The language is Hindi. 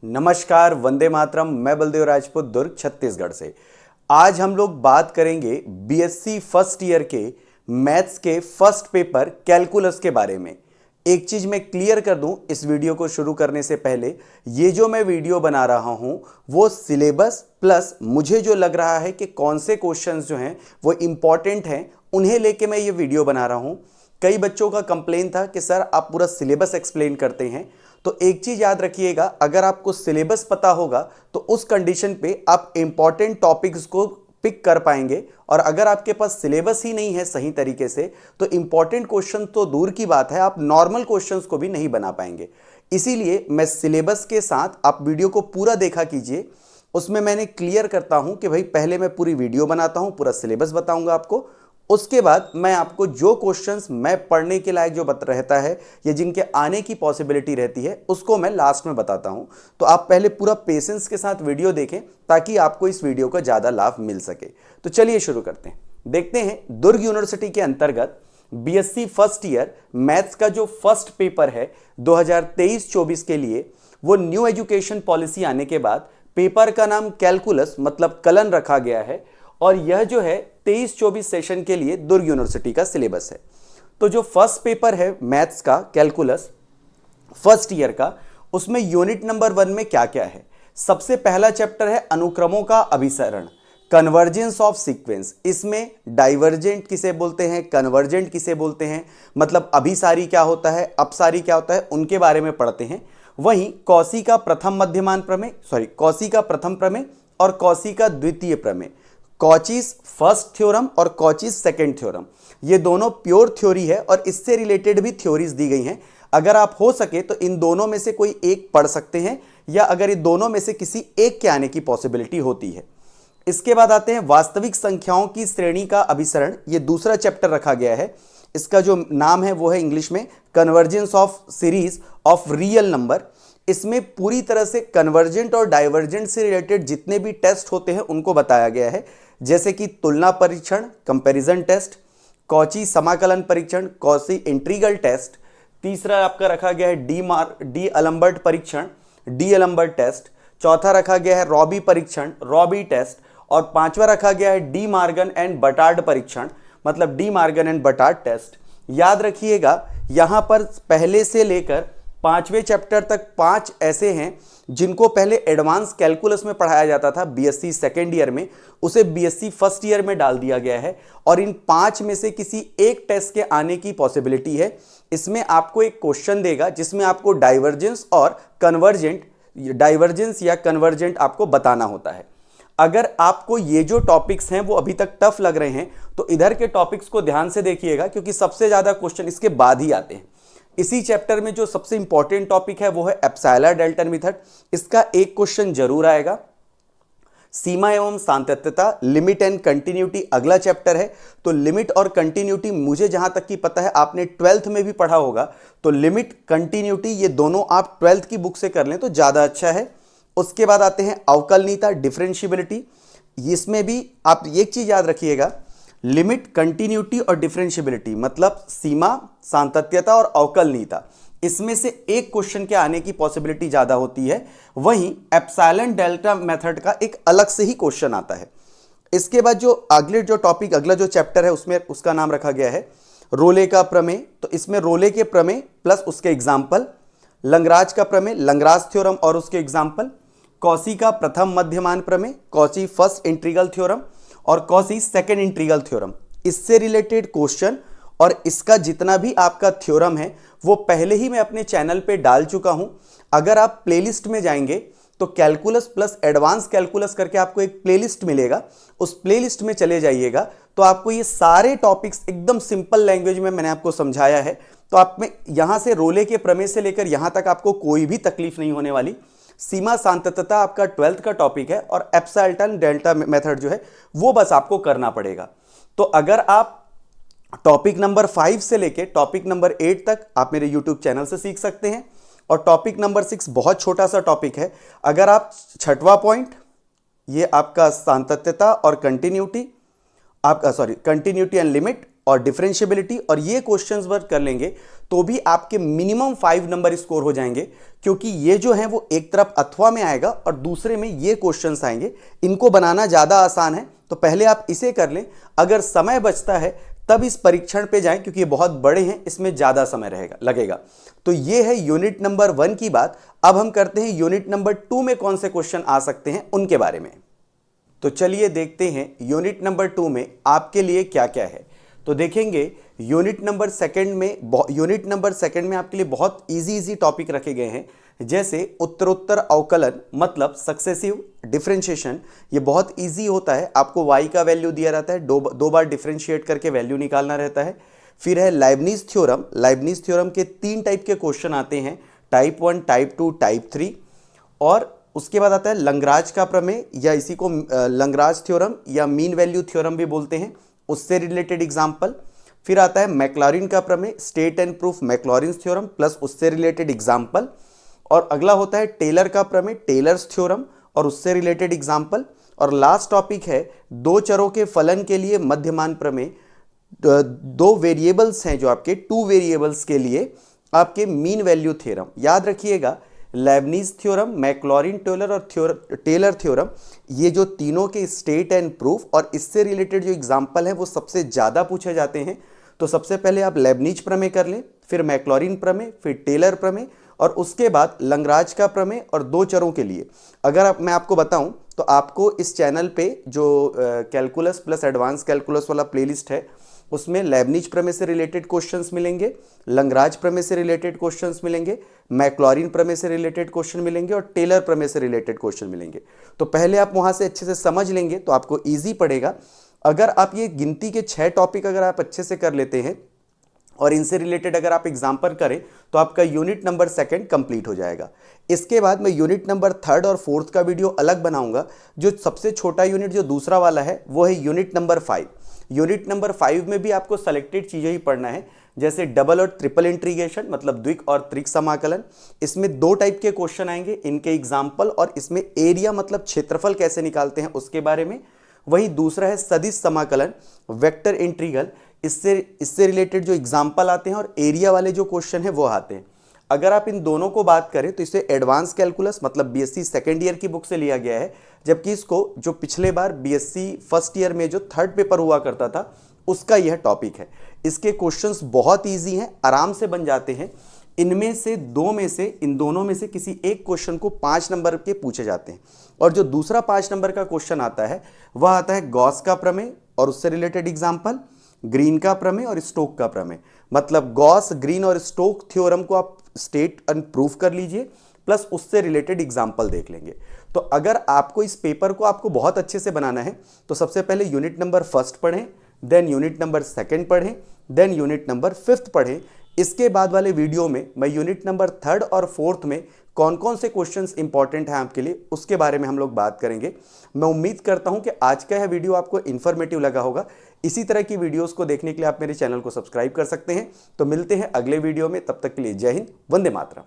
नमस्कार, वंदे मातरम। मैं बलदेव राजपूत, दुर्ग, छत्तीसगढ़ से। आज हम लोग बात करेंगे बीएससी फर्स्ट ईयर के मैथ्स के फर्स्ट पेपर कैलकुलस के बारे में। एक चीज मैं क्लियर कर दूं इस वीडियो को शुरू करने से पहले, ये जो मैं वीडियो बना रहा हूं वो सिलेबस प्लस मुझे जो लग रहा है कि कौन से क्वेश्चंस जो हैं वो इंपॉर्टेंट हैं, उन्हें लेके मैं ये वीडियो बना रहा हूं। कई बच्चों का कंप्लेन था कि सर आप पूरा सिलेबस एक्सप्लेन करते हैं, तो एक चीज याद रखिएगा, अगर आपको सिलेबस पता होगा तो उस कंडीशन पे आप इंपॉर्टेंट टॉपिक्स को पिक कर पाएंगे। और अगर आपके पास सिलेबस ही नहीं है सही तरीके से तो इंपॉर्टेंट क्वेश्चन तो दूर की बात है, आप नॉर्मल क्वेश्चंस को भी नहीं बना पाएंगे। इसीलिए मैं सिलेबस के साथ आप वीडियो को पूरा देखा कीजिए। उसमें मैंने क्लियर करता हूं कि भाई पहले मैं पूरी वीडियो बनाता हूं, पूरा सिलेबस बताऊंगा आपको, उसके बाद मैं आपको जो क्वेश्चंस मैं पढ़ने के लायक जो रहता है या जिनके आने की पॉसिबिलिटी रहती है उसको मैं लास्ट में बताता हूं। तो आप पहले पूरा पेशेंस के साथ वीडियो देखें ताकि आपको इस वीडियो का ज़्यादा लाभ मिल सके। तो चलिए शुरू करते हैं। देखते हैं दुर्ग यूनिवर्सिटी के अंतर्गत बीएससी फर्स्ट ईयर मैथ्स का जो फर्स्ट पेपर है 2023-24 के लिए, वो न्यू एजुकेशन पॉलिसी आने के बाद पेपर का नाम कैलकुलस मतलब कलन रखा गया है। और यह जो है 23-24 सेशन के लिए दुर्ग यूनिवर्सिटी का सिलेबस है। तो जो फर्स्ट पेपर है मैथ्स का कैलकुलस फर्स्ट ईयर का, उसमें यूनिट नंबर 1 में क्या क्या है। सबसे पहला चैप्टर है अनुक्रमों का अभिसरण, कन्वर्जेंस ऑफ सीक्वेंस। इसमें डाइवर्जेंट किसे बोलते हैं, कन्वर्जेंट किसे बोलते हैं, मतलब अभिसारी क्या होता है, अपसारी क्या होता है, उनके बारे में पढ़ते हैं। वहीं कॉची का प्रथम मध्यमान प्रमेय, कॉची का प्रथम प्रमेय और कॉची का द्वितीय प्रमेय, कॉचीज फर्स्ट थ्योरम और कॉचीज सेकंड थ्योरम, ये दोनों प्योर थ्योरी है और इससे रिलेटेड भी थ्योरीज दी गई हैं। अगर आप हो सके तो इन दोनों में से कोई एक पढ़ सकते हैं, या अगर इन दोनों में से किसी एक के आने की पॉसिबिलिटी होती है। इसके बाद आते हैं वास्तविक संख्याओं की श्रेणी का अभिसरण, ये दूसरा चैप्टर रखा गया है। इसका जो नाम है वो है इंग्लिश में convergence of series of real number. इसमें पूरी तरह से कन्वर्जेंट और डाइवर्जेंट से रिलेटेड जितने भी टेस्ट होते हैं उनको बताया गया है, जैसे कि तुलना परीक्षण कंपैरिजन टेस्ट, कॉची समाकलन परीक्षण कॉची इंटीग्रल टेस्ट, तीसरा आपका रखा गया है डी अलम्बर्ट परीक्षण डी अलम्बर्ट टेस्ट, चौथा रखा गया है रॉबी परीक्षण रॉबी टेस्ट, और पांचवा रखा गया है डी मार्गन एंड बटार्ड परीक्षण मतलब डी मार्गन एंड बटार्ड टेस्ट। याद रखिएगा यहां पर पहले से लेकर 5वें चैप्टर तक 5 ऐसे हैं जिनको पहले एडवांस कैलकुलस में पढ़ाया जाता था बीएससी सेकेंड ईयर में, उसे बीएससी फर्स्ट ईयर में डाल दिया गया है। और इन 5 में से किसी एक टेस्ट के आने की पॉसिबिलिटी है। इसमें आपको एक क्वेश्चन देगा जिसमें आपको डाइवर्जेंस या कन्वर्जेंट आपको बताना होता है। अगर आपको ये जो टॉपिक्स हैं वो अभी तक टफ लग रहे हैं तो इधर के टॉपिक्स को ध्यान से देखिएगा, क्योंकि सबसे ज्यादा क्वेश्चन इसके बाद ही आते हैं। इसी चैप्टर में जो सबसे इंपॉर्टेंट टॉपिक है वो है एप्सिलॉन डेल्टा मेथड। इसका एक क्वेश्चन जरूर आएगा। सीमा एवं सातत्यता लिमिट एंड कंटिन्यूटी अगला चैप्टर है। तो लिमिट और कंटिन्यूटी मुझे जहां तक की पता है आपने 12th में भी पढ़ा होगा, तो लिमिट कंटिन्यूटी ये दोनों आप 12th की बुक से कर लें तो ज्यादा अच्छा है। उसके बाद आते हैं अवकलनीयता डिफरेंशिएबिलिटी। इसमें भी आप एक चीज याद रखिएगा, लिमिट कंटिन्यूटी और डिफरेंशिएबिलिटी मतलब सीमा सातत्यता और अवकलनीयता, इसमें से एक क्वेश्चन के आने की पॉसिबिलिटी ज्यादा होती है। वहीं एप्सिलॉन डेल्टा मेथड का एक अलग से ही क्वेश्चन आता है। इसके बाद जो अगला जो चैप्टर है उसमें उसका नाम रखा गया है रोले का प्रमेय। तो इसमें रोले के प्रमेय प्लस उसके एग्जाम्पल, लंगराज का प्रमेय लंगराज थ्योरम और उसके एग्जाम्पल, कॉची का प्रथम मध्यमान प्रमेय कॉची फर्स्ट इंटीग्रल थ्योरम और कॉची सेकंड इंटीग्रल थ्योरम, इससे रिलेटेड क्वेश्चन और इसका जितना भी आपका थ्योरम है वो पहले ही मैं अपने चैनल पे डाल चुका हूं। अगर आप प्लेलिस्ट में जाएंगे तो कैलकुलस प्लस एडवांस कैलकुलस करके आपको एक प्लेलिस्ट मिलेगा, उस प्लेलिस्ट में चले जाइएगा तो आपको ये सारे टॉपिक्स एकदम सिंपल लैंग्वेज में मैंने आपको समझाया है। तो आप में यहां से रोले के प्रमेय से लेकर यहां तक आपको कोई भी तकलीफ नहीं होने वाली। सीमा सातत्यता आपका 12th का टॉपिक है और एप्सिलॉन डेल्टा मेथड जो है वो बस आपको करना पड़ेगा। तो अगर आप टॉपिक नंबर 5 से लेके टॉपिक नंबर 8 तक आप मेरे यूट्यूब चैनल से सीख सकते हैं। और टॉपिक नंबर 6 बहुत छोटा सा टॉपिक है। अगर आप 6वां पॉइंट ये आपका सातत्यता और कंटिन्यूटी कंटिन्यूटी एंड लिमिट और डिफरेंशिएबिलिटी और ये क्वेश्चंस वर्क कर लेंगे तो भी आपके मिनिमम 5 नंबर स्कोर हो जाएंगे, क्योंकि ये जो है वो एक तरफ अथवा में आएगा और दूसरे में ये क्वेश्चंस आएंगे। इनको बनाना ज्यादा आसान है, तो पहले आप इसे कर लें। अगर समय बचता है तब इस परीक्षण पे जाएं, क्योंकि ये बहुत बड़े हैं, इसमें ज्यादा समय लगेगा। तो ये है यूनिट नंबर 1 की बात। अब हम करते हैं यूनिट नंबर 2 में कौन से क्वेश्चन आ सकते हैं उनके बारे में। तो चलिए देखते हैं यूनिट नंबर 2 में आपके लिए क्या क्या है। तो देखेंगे यूनिट नंबर सेकंड में आपके लिए बहुत इजी टॉपिक रखे गए हैं, जैसे उत्तरोत्तर अवकलन मतलब सक्सेसिव डिफरेंशिएशन। ये बहुत इजी होता है, आपको y का वैल्यू दिया रहता है, दो बार डिफरेंशिएट करके वैल्यू निकालना रहता है। फिर है लाइबनिज थ्योरम के 3 टाइप के क्वेश्चन आते हैं, टाइप 1, टाइप 2, टाइप 3। और उसके बाद आता है लंगराज का प्रमेय, या इसी को लंगराज थ्योरम या मीन वैल्यू थ्योरम भी बोलते हैं, उससे रिलेटेड एग्जाम्पल। फिर आता है मैक्लॉरिन का प्रमेय, state and proof Maclaurin theorem plus उससे रिलेटेड एग्जाम्पल। और अगला होता है टेलर का प्रमेय, टेलर्स थ्योरम और उससे रिलेटेड एग्जाम्पल। और लास्ट टॉपिक है दो चरों के फलन के लिए मध्यमान प्रमेय। 2 वेरिएबल्स हैं जो आपके 2 वेरिएबल्स के लिए आपके मीन वैल्यू थ्योरम। याद रखिएगा लेबनीज थ्योरम, मैक्लॉरिन टेलर और टेलर थ्योरम, ये जो तीनों के स्टेट एंड प्रूफ और इससे रिलेटेड जो एग्जाम्पल है वो सबसे ज़्यादा पूछे जाते हैं। तो सबसे पहले आप लेबनीज प्रमेय कर लें, फिर मैक्लॉरिन प्रमेय, फिर टेलर प्रमेय और उसके बाद लंगराज का प्रमेय और 2 चरों के लिए। अगर मैं आपको बताऊं तो आपको इस चैनल पे जो कैलकुलस प्लस एडवांस कैलकुलस वाला प्लेलिस्ट है उसमें लेबनीज प्रमेय से रिलेटेड क्वेश्चंस मिलेंगे, लंगराज प्रमेय से रिलेटेड क्वेश्चंस मिलेंगे, मैक्लॉरिन प्रमेय से रिलेटेड क्वेश्चन मिलेंगे और टेलर प्रमेय से रिलेटेड क्वेश्चन मिलेंगे। तो पहले आप वहां से अच्छे से समझ लेंगे तो आपको ईजी पड़ेगा। अगर आप ये गिनती के 6 टॉपिक अगर आप अच्छे से कर लेते हैं और इनसे रिलेटेड अगर आप एग्जाम्पल करें तो आपका यूनिट नंबर 2 कंप्लीट हो जाएगा। इसके बाद मैं यूनिट नंबर 3 और 4 का वीडियो अलग बनाऊंगा। जो सबसे छोटा यूनिट जो दूसरा वाला है वो है यूनिट नंबर 5। यूनिट नंबर 5 में भी आपको सेलेक्टेड चीजें ही पढ़ना है, जैसे डबल और ट्रिपल इंटीग्रेशन मतलब द्विक और त्रिक समाकलन। इसमें 2 टाइप के क्वेश्चन आएंगे, इनके एग्जाम्पल और इसमें एरिया मतलब क्षेत्रफल कैसे निकालते हैं उसके बारे में। वही दूसरा है सदिश समाकलन, वेक्टर इंटीग्रल, इससे रिलेटेड जो एग्जाम्पल आते हैं और एरिया वाले जो क्वेश्चन है वो आते हैं। अगर आप इन दोनों को बात करें तो इसे एडवांस कैलकुलस मतलब बीएससी सेकेंड ईयर की बुक से लिया गया है, जबकि इसको जो पिछले बार बीएससी फर्स्ट ईयर में जो 3rd पेपर हुआ करता था उसका यह टॉपिक है। इसके क्वेश्चंस बहुत इजी हैं, आराम से बन जाते हैं। इनमें से इन दोनों में से किसी एक क्वेश्चन को 5 नंबर के पूछे जाते हैं। और जो दूसरा 5 नंबर का क्वेश्चन आता है वह आता है गॉस का प्रमेय और उससे रिलेटेड एग्जाम्पल, ग्रीन का प्रमेय और स्टोक का प्रमेय। मतलब गॉस, ग्रीन और स्टोक थ्योरम को आप स्टेट एंड प्रूफ कर लीजिए प्लस उससे रिलेटेड एग्जाम्पल देख लेंगे। तो अगर आपको इस पेपर को आपको बहुत अच्छे से बनाना है तो सबसे पहले यूनिट नंबर 1 पढ़ें, देन यूनिट नंबर 2 पढ़ें, देन यूनिट नंबर 5 पढ़ें। इसके बाद वाले वीडियो में मैं यूनिट नंबर 3rd और 4th में कौन कौन से क्वेश्चंस इंपॉर्टेंट हैं आपके लिए उसके बारे में हम लोग बात करेंगे। मैं उम्मीद करता हूं कि आज का यह वीडियो आपको इन्फॉर्मेटिव लगा होगा। इसी तरह की वीडियोस को देखने के लिए आप मेरे चैनल को सब्सक्राइब कर सकते हैं। तो मिलते हैं अगले वीडियो में, तब तक के लिए जय हिंद, वंदे मातरम।